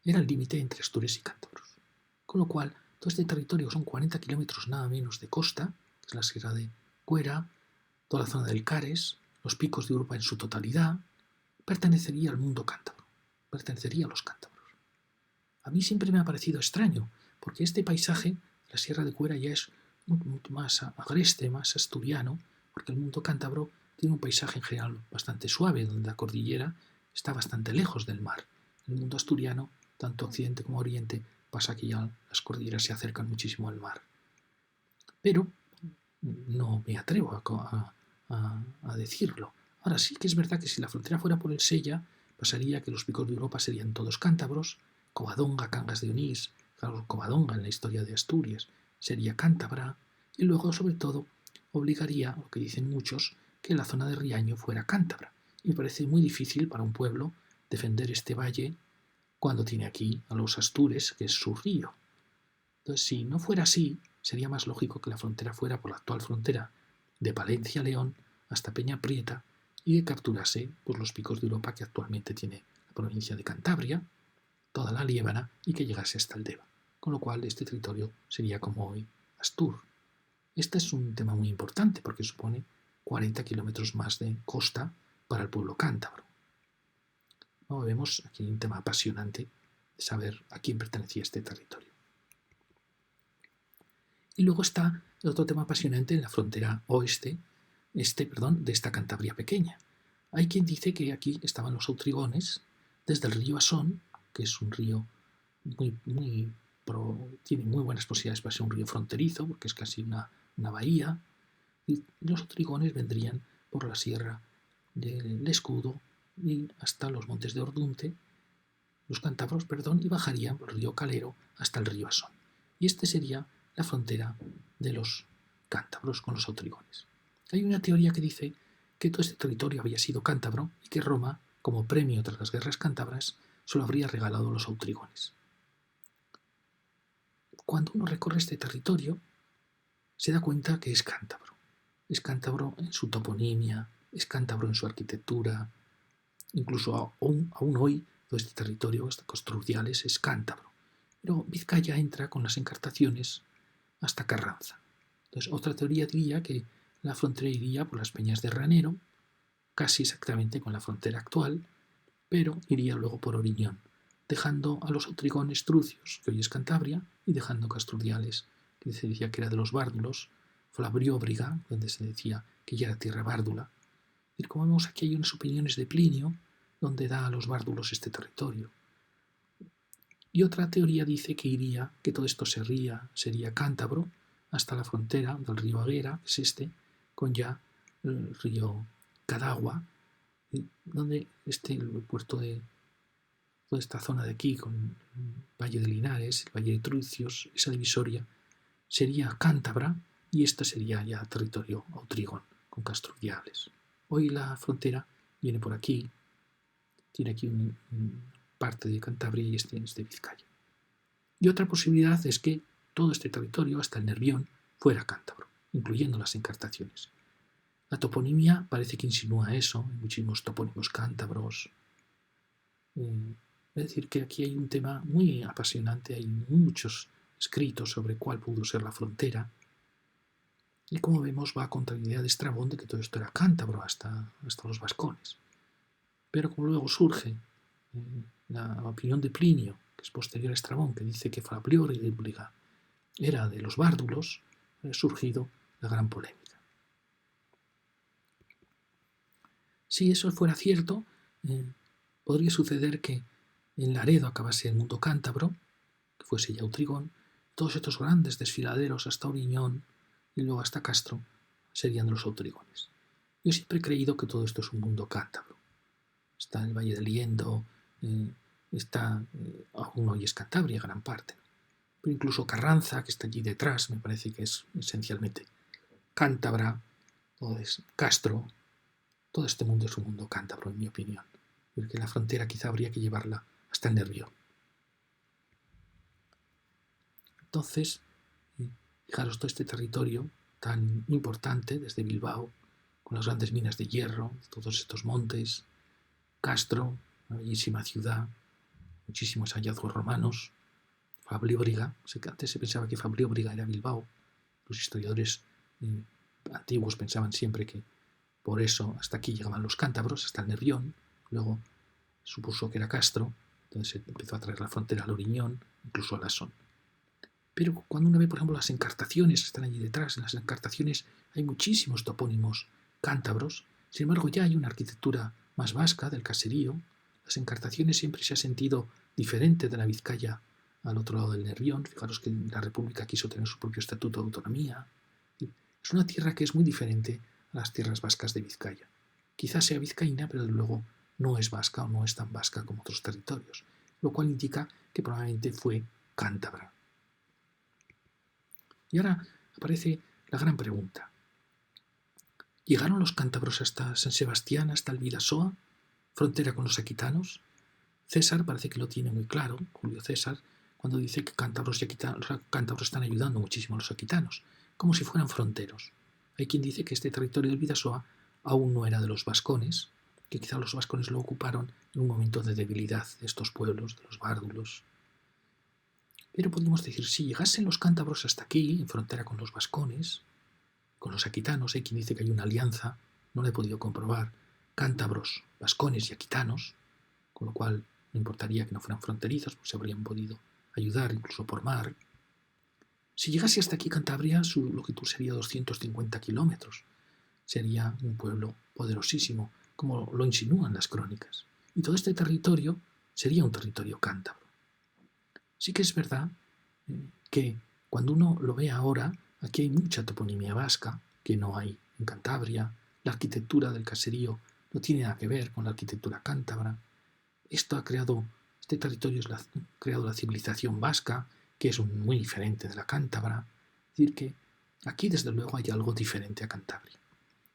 era el límite entre Asturias y Cántabros. Con lo cual, todo este territorio son 40 kilómetros nada menos de costa, que es la Sierra de Cuera, toda la zona del Cares, los picos de Europa en su totalidad, pertenecería al mundo cántabro, pertenecería a los cántabros. A mí siempre me ha parecido extraño, porque este paisaje, la Sierra de Cuera, ya es mucho más agreste, más asturiano, porque el mundo cántabro tiene un paisaje en general bastante suave, donde la cordillera está bastante lejos del mar. El mundo asturiano, tanto occidente como oriente, pasa que ya las cordilleras se acercan muchísimo al mar. Pero no me atrevo a decirlo. Ahora sí que es verdad que si la frontera fuera por el Sella, pasaría que los picos de Europa serían todos cántabros, Covadonga, Cangas de Onís, claro, Covadonga en la historia de Asturias sería cántabra, y luego, sobre todo, obligaría, lo que dicen muchos, que la zona de Riaño fuera cántabra. Y me parece muy difícil para un pueblo defender este valle cuando tiene aquí a los Astures, que es su río. Entonces, si no fuera así, sería más lógico que la frontera fuera por la actual frontera de Palencia-León hasta Peña Prieta y que capturase pues, los picos de Europa que actualmente tiene la provincia de Cantabria, toda la Liébana y que llegase hasta el Deva. Con lo cual, este territorio sería como hoy Astur. Este es un tema muy importante porque supone 40 kilómetros más de costa para el pueblo cántabro. ¿No? Vemos aquí un tema apasionante de saber a quién pertenecía este territorio. Y luego está el otro tema apasionante en la frontera de esta Cantabria pequeña. Hay quien dice que aquí estaban los autrigones desde el río Asón, que es un río tiene muy buenas posibilidades para ser un río fronterizo, porque es casi una bahía, y los autrigones vendrían por la sierra del Escudo y hasta los montes de Ordunte, los cántabros, y bajarían por el río Calero hasta el río Asón. Y este sería la frontera de los cántabros con los autrigones. Hay una teoría que dice que todo este territorio había sido cántabro y que Roma, como premio tras las guerras cántabras, se lo habría regalado a los autrigones. Cuando uno recorre este territorio, se da cuenta que es cántabro. Es cántabro en su toponimia, es cántabro en su arquitectura, incluso aún hoy todo este territorio, este Costruciales, es cántabro. Pero Vizcaya entra con las encartaciones hasta Carranza. Entonces, otra teoría diría que la frontera iría por las peñas de Ranero, casi exactamente con la frontera actual, pero iría luego por Oriñón, dejando a los autrigones trucios, que hoy es Cantabria, y dejando Castrudiales, que se decía que era de los bárdulos, Flabrióbriga, donde se decía que ya era tierra bárdula. Y como vemos aquí hay unas opiniones de Plinio, donde da a los bárdulos este territorio. Y otra teoría dice que todo esto sería cántabro, hasta la frontera del río Aguera, que es con ya el río Cadagua, donde el puerto de toda esta zona de aquí, con el Valle de Linares, el Valle de Trucios, esa divisoria, sería cántabra y este sería ya territorio autrigón, con Castrudiales. Hoy la frontera viene por aquí, tiene aquí parte de Cantabria y este es de Vizcaya. Y otra posibilidad es que todo este territorio, hasta el Nervión, fuera cántabro, incluyendo las encartaciones. La toponimia parece que insinúa eso, hay muchísimos topónimos cántabros. Es decir, que aquí hay un tema muy apasionante, hay muchos escritos sobre cuál pudo ser la frontera. Y como vemos, va contra la idea de Estrabón de que todo esto era cántabro hasta los vascones. Pero como luego surge la opinión de Plinio, que es posterior a Estrabón, que dice que Flabrióbriga era de los bárdulos, ha surgido la gran polémica. Si eso fuera cierto, podría suceder que en Laredo acabase el mundo cántabro, que fuese ya Utrigón, todos estos grandes desfiladeros hasta Oriñón y luego hasta Castro serían de los autrigones. Yo siempre he creído que todo esto es un mundo cántabro. Está el Valle del Liendo, aún hoy es Cantabria gran parte. Pero incluso Carranza, que está allí detrás, me parece que es esencialmente cántabra, todo es Castro, todo este mundo es un mundo cántabro, en mi opinión. Porque la frontera quizá habría que llevarla hasta el Nervión. Entonces, fijaros todo este territorio tan importante desde Bilbao, con las grandes minas de hierro, todos estos montes, Castro, una bellísima ciudad, muchísimos hallazgos romanos, Fablióbriga, antes se pensaba que Fablióbriga era Bilbao, los historiadores antiguos pensaban siempre que por eso hasta aquí llegaban los cántabros, hasta el Nervión, luego supuso que era Castro, entonces se empezó a traer la frontera al Oriñón, incluso a Lasson. Pero cuando uno ve, por ejemplo, las encartaciones que están allí detrás, en las encartaciones hay muchísimos topónimos cántabros, sin embargo ya hay una arquitectura más vasca del caserío, las encartaciones siempre se ha sentido diferente de la Vizcaya al otro lado del Nervión, fijaros que la República quiso tener su propio estatuto de autonomía, es una tierra que es muy diferente a las tierras vascas de Vizcaya. Quizás sea vizcaína, pero luego no es vasca o no es tan vasca como otros territorios, lo cual indica que probablemente fue cántabra. Y ahora aparece la gran pregunta. ¿Llegaron los cántabros hasta San Sebastián, hasta el Vidasoa, frontera con los aquitanos? César parece que lo tiene muy claro, Julio César, cuando dice que cántabros y aquitanos, los cántabros están ayudando muchísimo a los aquitanos, como si fueran fronteros. Hay quien dice que este territorio del Vidasoa aún no era de los vascones, que quizá los vascones lo ocuparon en un momento de debilidad de estos pueblos, de los bárdulos. Pero podríamos decir, si llegasen los cántabros hasta aquí, en frontera con los vascones, con los aquitanos, hay quien dice que hay una alianza, no la he podido comprobar, cántabros, vascones y aquitanos, con lo cual no importaría que no fueran fronterizos, pues se habrían podido ayudar incluso por mar. Si llegase hasta aquí Cantabria, su longitud sería 250 kilómetros. Sería un pueblo poderosísimo, como lo insinúan las crónicas. Y todo este territorio sería un territorio cántabro. Sí que es verdad que cuando uno lo ve ahora, aquí hay mucha toponimia vasca, que no hay en Cantabria. La arquitectura del caserío no tiene nada que ver con la arquitectura cántabra. Este territorio ha creado la civilización vasca, que es muy diferente de la cántabra. Es decir, que aquí desde luego hay algo diferente a Cantabria.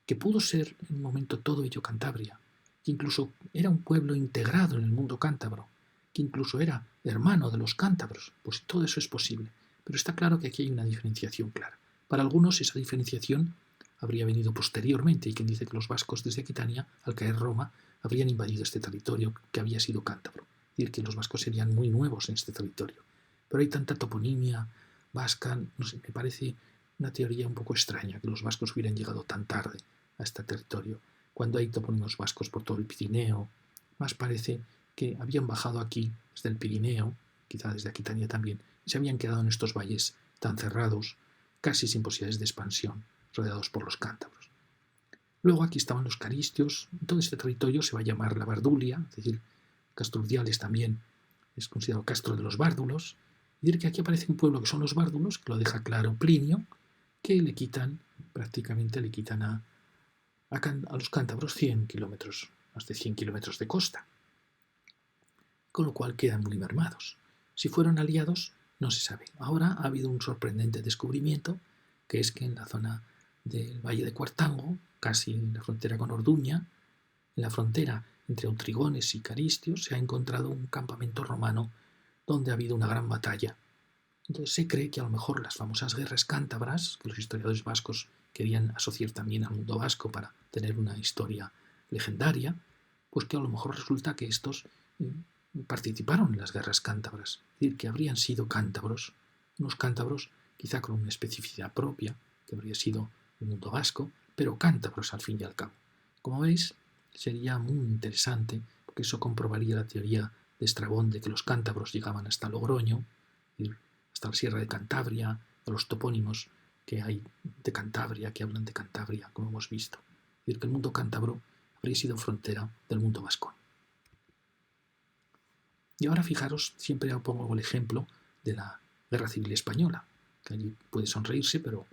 Que pudo ser en un momento todo ello Cantabria, que incluso era un pueblo integrado en el mundo cántabro, que incluso era hermano de los cántabros, pues todo eso es posible. Pero está claro que aquí hay una diferenciación clara. Para algunos esa diferenciación habría venido posteriormente, y quien dice que los vascos desde Aquitania, al caer Roma, habrían invadido este territorio que había sido cántabro. Es decir, que los vascos serían muy nuevos en este territorio. Pero hay tanta toponimia vasca, no sé, me parece una teoría un poco extraña que los vascos hubieran llegado tan tarde a este territorio. Cuando hay topónimos vascos por todo el Pirineo, más parece que habían bajado aquí desde el Pirineo, quizá desde Aquitania también, y se habían quedado en estos valles tan cerrados, casi sin posibilidades de expansión, rodeados por los cántabros. Luego aquí estaban los caristios, todo este territorio se va a llamar la Bardulia, es decir, Castrudiales también es considerado Castro de los Bárdulos, y decir que aquí aparece un pueblo que son los Bárdulos, que lo deja claro Plinio, que prácticamente le quitan a los cántabros 100 kilómetros, más de 100 kilómetros de costa, con lo cual quedan muy mermados. Si fueron aliados, no se sabe. Ahora ha habido un sorprendente descubrimiento, que es que en la zona del Valle de Cuartango, casi en la frontera con Orduña, en la frontera entre Autrigones y Caristios, se ha encontrado un campamento romano donde ha habido una gran batalla. Entonces se cree que a lo mejor las famosas guerras cántabras, que los historiadores vascos querían asociar también al mundo vasco para tener una historia legendaria, pues que a lo mejor resulta que estos participaron en las guerras cántabras, es decir, que habrían sido cántabros, unos cántabros quizá con una especificidad propia, que habría sido el mundo vasco, pero cántabros al fin y al cabo. Como veis, sería muy interesante, porque eso comprobaría la teoría de Estrabón de que los cántabros llegaban hasta Logroño, hasta la Sierra de Cantabria, o los topónimos que hay de Cantabria, que hablan de Cantabria, como hemos visto. Es decir, que el mundo cántabro habría sido frontera del mundo vascón. Y ahora fijaros, siempre pongo el ejemplo de la Guerra Civil Española, que allí puede sonreírse, pero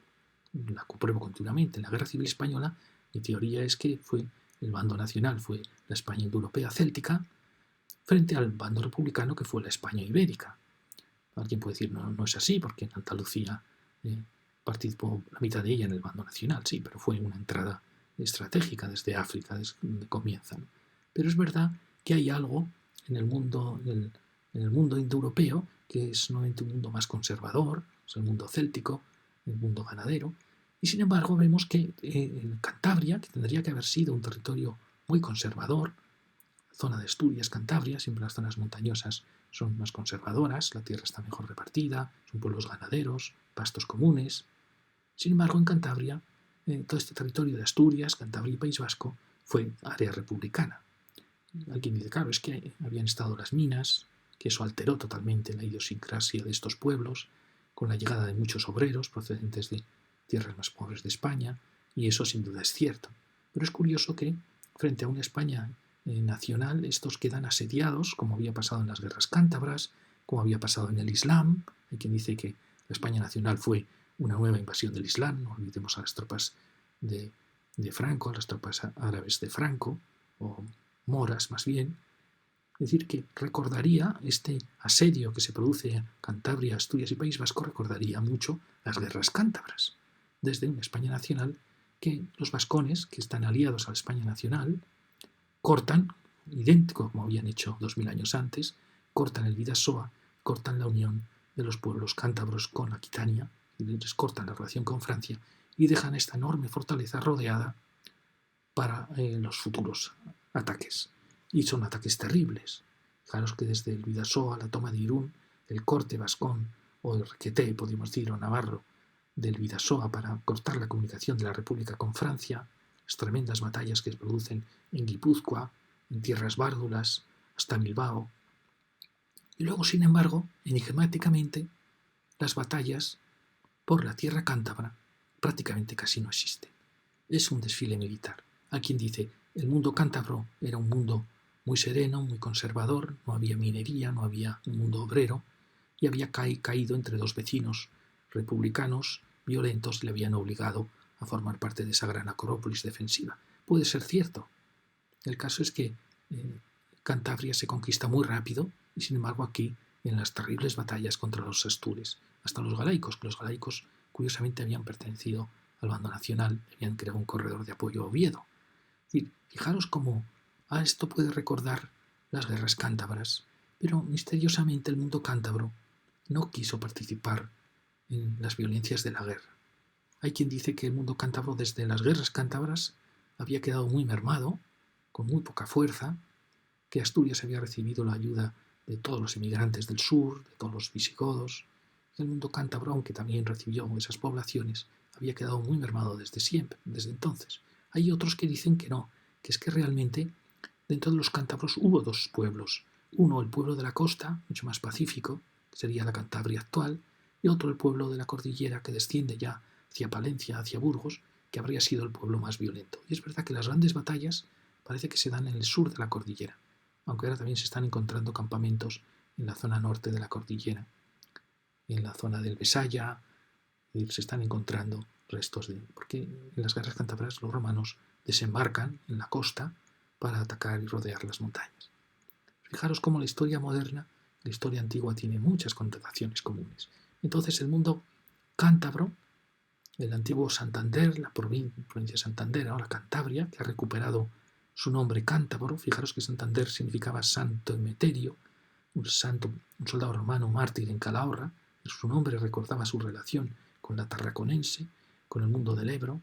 la compruebo continuamente. En la Guerra Civil Española, mi teoría es que fue el bando nacional, fue la España indoeuropea céltica, frente al bando republicano, que fue la España ibérica. Alguien puede decir, no es así, porque en Andalucía participó la mitad de ella en el bando nacional, sí, pero fue una entrada estratégica desde África, desde donde comienzan. Pero es verdad que hay algo en el mundo, en el mundo indoeuropeo, que es nuevamente un mundo más conservador, es el mundo céltico, el mundo ganadero, y sin embargo vemos que en Cantabria, que tendría que haber sido un territorio muy conservador, zona de Asturias, Cantabria, siempre las zonas montañosas son más conservadoras, la tierra está mejor repartida, son pueblos ganaderos, pastos comunes. Sin embargo, en Cantabria, todo este territorio de Asturias, Cantabria y País Vasco fue área republicana. Alguien dice, claro, es que habían estado las minas, que eso alteró totalmente la idiosincrasia de estos pueblos, con la llegada de muchos obreros procedentes de tierras más pobres de España, y eso sin duda es cierto. Pero es curioso que, frente a una España nacional, estos quedan asediados, como había pasado en las guerras cántabras, como había pasado en el Islam. Hay quien dice que la España nacional fue una nueva invasión del Islam, no olvidemos a las tropas de Franco, a las tropas árabes de Franco, o moras más bien. Es decir, que recordaría este asedio que se produce en Cantabria, Asturias y País Vasco, recordaría mucho las guerras cántabras, desde una España nacional que los vascones, que están aliados a la España nacional, cortan, idéntico como habían hecho 2000 años antes, cortan el Bidasoa, cortan la unión de los pueblos cántabros con Aquitania, y les cortan la relación con Francia y dejan esta enorme fortaleza rodeada para los futuros ataques. Y son ataques terribles. Fijaros que desde el Bidasoa, la toma de Irún, el corte vascón o el Requeté, podríamos decir, o navarro, del Bidasoa para cortar la comunicación de la República con Francia, las tremendas batallas que se producen en Guipúzcoa, en tierras bárdulas, hasta Bilbao. Y luego, sin embargo, enigmáticamente, las batallas por la tierra cántabra prácticamente casi no existen. Es un desfile militar. Hay quien dice, el mundo cántabro era un mundo muy sereno, muy conservador, no había minería, no había un mundo obrero, y había caído entre dos vecinos republicanos violentos y le habían obligado a formar parte de esa gran acrópolis defensiva. Puede ser cierto. El caso es que Cantabria se conquista muy rápido y sin embargo aquí, en las terribles batallas contra los astures, hasta los galaicos, que los galaicos curiosamente habían pertenecido al bando nacional, habían creado un corredor de apoyo a Oviedo. Es decir, fijaros cómo esto puede recordar las guerras cántabras, pero misteriosamente el mundo cántabro no quiso participar en las violencias de la guerra. Hay quien dice que el mundo cántabro desde las guerras cántabras había quedado muy mermado, con muy poca fuerza, que Asturias había recibido la ayuda de todos los emigrantes del sur, de todos los visigodos, y el mundo cántabro, aunque también recibió esas poblaciones, había quedado muy mermado desde siempre, desde entonces. Hay otros que dicen que no, que es que realmente dentro de los cántabros hubo dos pueblos. Uno, el pueblo de la costa, mucho más pacífico, que sería la Cantabria actual, y otro, el pueblo de la cordillera, que desciende ya hacia Palencia, hacia Burgos, que habría sido el pueblo más violento. Y es verdad que las grandes batallas parece que se dan en el sur de la cordillera, aunque ahora también se están encontrando campamentos en la zona norte de la cordillera, en la zona del Besaya, se están encontrando restos de... porque en las guerras cántabras los romanos desembarcan en la costa para atacar y rodear las montañas. Fijaros cómo la historia moderna, la historia antigua, tiene muchas connotaciones comunes. Entonces el mundo cántabro, el antiguo Santander, la provincia de Santander, ahora Cantabria, que ha recuperado su nombre cántabro. Fijaros que Santander significaba Santo Emeterio, un soldado romano mártir en Calahorra. Su nombre recordaba su relación con la tarraconense, con el mundo del Ebro.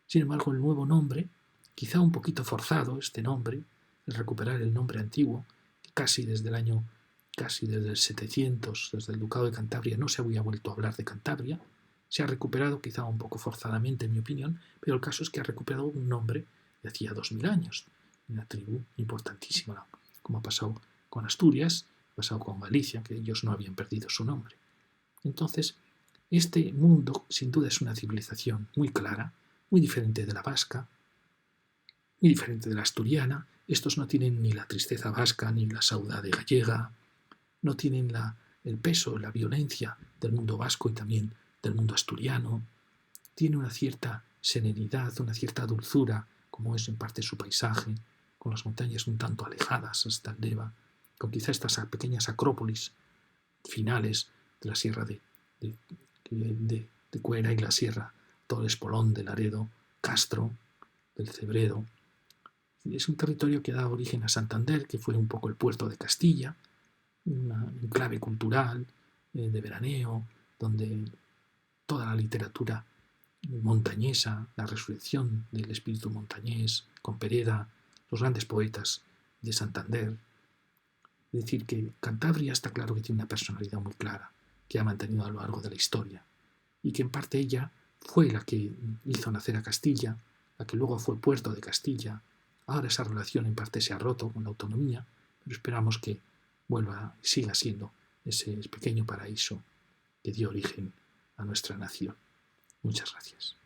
Sin embargo, el nuevo nombre, quizá un poquito forzado este nombre, el recuperar el nombre antiguo, que casi desde el 700, desde el Ducado de Cantabria, no se había vuelto a hablar de Cantabria. Se ha recuperado, quizá un poco forzadamente en mi opinión, pero el caso es que ha recuperado un nombre de hacía 2000 años, una tribu importantísima, como ha pasado con Asturias, ha pasado con Galicia, que ellos no habían perdido su nombre. Entonces, este mundo sin duda es una civilización muy clara, muy diferente de la vasca, muy diferente de la asturiana. Estos no tienen ni la tristeza vasca ni la saudade gallega, no tienen el peso, la violencia del mundo vasco y también del mundo asturiano. Tiene una cierta serenidad, una cierta dulzura, como es en parte su paisaje, con las montañas un tanto alejadas hasta el Deva, con quizá estas pequeñas acrópolis finales de la sierra de de Cuera y la Sierra, todo el Espolón de Laredo, Castro, del Cebredo. Es un territorio que da origen a Santander, que fue un poco el puerto de Castilla, un enclave cultural, de veraneo, donde toda la literatura montañesa, la resurrección del espíritu montañés, con Pereda, los grandes poetas de Santander. Es decir, que Cantabria está claro que tiene una personalidad muy clara, que ha mantenido a lo largo de la historia, y que en parte ella fue la que hizo nacer a Castilla, la que luego fue puerto de Castilla. Ahora esa relación en parte se ha roto con la autonomía, pero esperamos que vuelva, siga siendo ese pequeño paraíso que dio origen a nuestra nación. Muchas gracias.